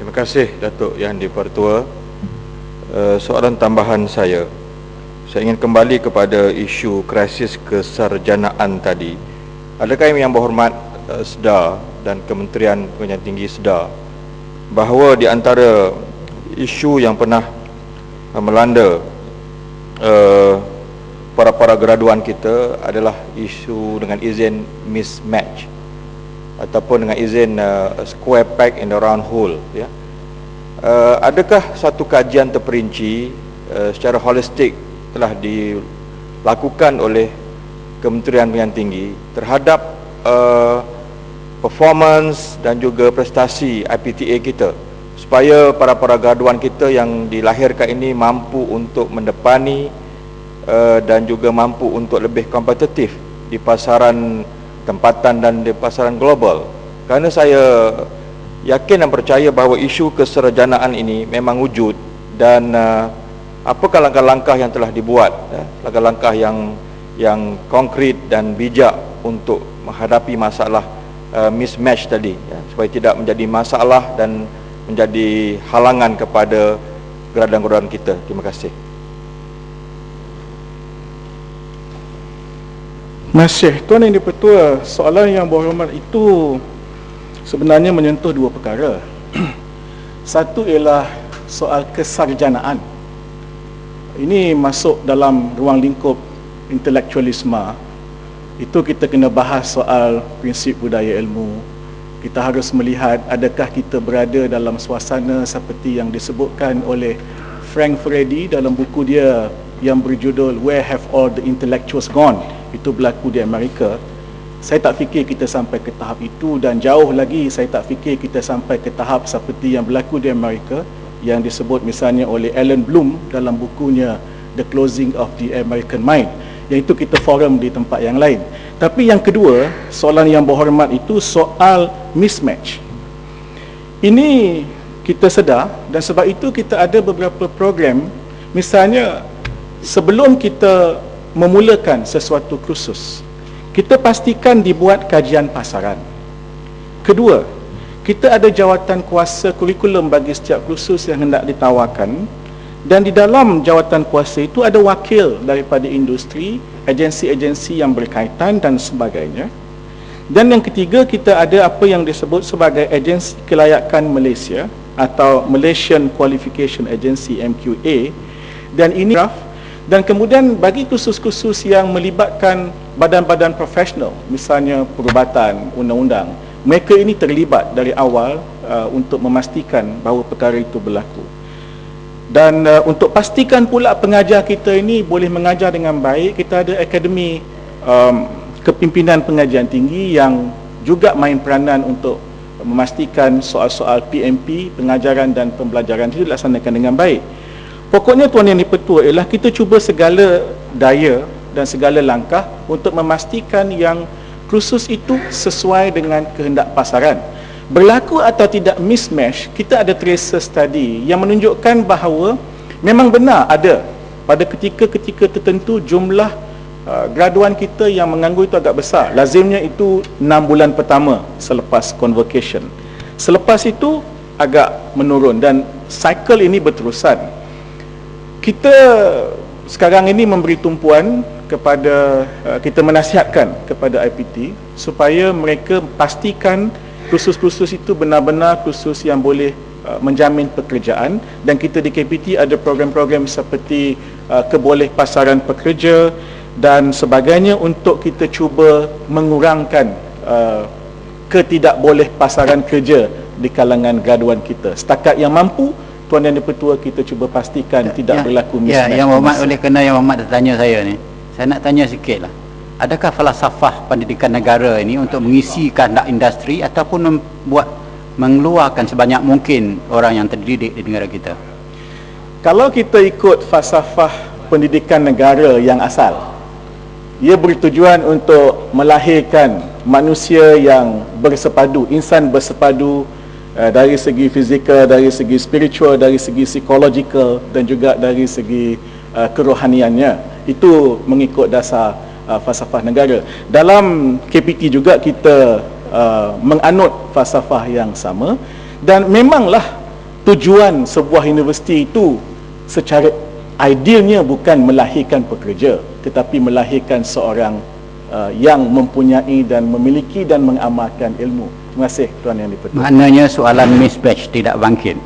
Terima kasih Datuk Yang di-Pertua. Soalan tambahan saya ingin kembali kepada isu krisis kesarjanaan tadi. Adakah Yang Berhormat sedar dan Kementerian Pengajian Tinggi sedar bahawa di antara isu yang pernah melanda para graduan kita adalah isu dengan izin mismatch ataupun dengan izin square peg in the round hole, ya. Adakah satu kajian terperinci secara holistik telah dilakukan oleh Kementerian Pendidikan Tinggi terhadap performance dan juga prestasi IPTA kita, supaya para graduan kita yang dilahirkan ini mampu untuk mendepani dan juga mampu untuk lebih kompetitif di pasaran tempatan dan di pasaran global? Kerana saya yakin dan percaya bahawa isu kesarjanaan ini memang wujud, dan apakah langkah-langkah yang telah dibuat, langkah-langkah yang konkret dan bijak untuk menghadapi masalah mismatch tadi, supaya tidak menjadi masalah dan menjadi halangan kepada graduan-graduan kita. Terima kasih. Masih, Tuan Yang di-Pertua, soalan Yang Berhormat itu sebenarnya menyentuh dua perkara. Satu ialah soal kesarjanaan. Ini masuk dalam ruang lingkup intelektualisme. Itu kita kena bahas soal prinsip budaya ilmu. Kita harus melihat adakah kita berada dalam suasana seperti yang disebutkan oleh Frank Freddy dalam buku dia yang berjudul Where Have All the Intellectuals Gone? Itu berlaku di Amerika. Saya tak fikir kita sampai ke tahap itu, dan jauh lagi saya tak fikir kita sampai ke tahap seperti yang berlaku di Amerika yang disebut misalnya oleh Alan Bloom dalam bukunya The Closing of the American Mind, yang itu kita forum di tempat yang lain. Tapi yang kedua, soalan Yang Berhormat itu soal mismatch. Ini kita sedar, dan sebab itu kita ada beberapa program. Misalnya, sebelum kita memulakan sesuatu kursus, kita pastikan dibuat kajian pasaran. Kedua, kita ada jawatan kuasa kurikulum bagi setiap kursus yang hendak ditawarkan, dan di dalam jawatan kuasa itu ada wakil daripada industri, agensi-agensi yang berkaitan dan sebagainya. Dan yang ketiga, kita ada apa yang disebut sebagai Agensi Kelayakan Malaysia atau Malaysian Qualification Agency, MQA, dan ini dan kemudian bagi kursus-kursus yang melibatkan badan-badan profesional, misalnya perubatan, undang-undang, mereka ini terlibat dari awal untuk memastikan bahawa perkara itu berlaku. Dan untuk pastikan pula pengajar kita ini boleh mengajar dengan baik, kita ada Akademi Kepimpinan Pengajian Tinggi yang juga main peranan untuk memastikan soal-soal PMP, pengajaran dan pembelajaran itu dilaksanakan dengan baik. Pokoknya Tuan Yang di-Pertua ialah kita cuba segala daya dan segala langkah untuk memastikan yang kursus itu sesuai dengan kehendak pasaran. Berlaku atau tidak mismatch, kita ada tracer study yang menunjukkan bahawa memang benar ada pada ketika-ketika tertentu jumlah graduan kita yang menganggur itu agak besar. Lazimnya itu 6 bulan pertama selepas convocation. Selepas itu agak menurun, dan cycle ini berterusan. Kita sekarang ini memberi tumpuan kepada, kita menasihatkan kepada IPT supaya mereka pastikan kursus-kursus itu benar-benar kursus yang boleh menjamin pekerjaan, dan kita di KPT ada program-program seperti keboleh pasaran pekerja dan sebagainya untuk kita cuba mengurangkan ketidakboleh pasaran kerja di kalangan graduan kita. Setakat yang mampu, Tuan Yang di-Pertua, kita cuba pastikan tidak berlaku mismatch. Yang Berhormat, oleh kerana Yang Berhormat dah tanya saya ni, saya nak tanya sikit lah. Adakah falsafah pendidikan negara ini untuk mengisi kehendak industri ataupun mengeluarkan sebanyak mungkin orang yang terdidik di negara kita? Kalau kita ikut falsafah pendidikan negara yang asal, ia bertujuan untuk melahirkan manusia yang bersepadu, insan bersepadu, dari segi fizikal, dari segi spiritual, dari segi psikologikal, dan juga dari segi kerohaniannya. Itu mengikut dasar falsafah negara. Dalam KPT juga kita menganut falsafah yang sama, dan memanglah tujuan sebuah universiti itu secara idealnya bukan melahirkan pekerja, tetapi melahirkan seorang yang mempunyai dan memiliki dan mengamalkan ilmu. Terima kasih Tuan Yang di-Pertua. Maknanya soalan mismatch tidak bangkit.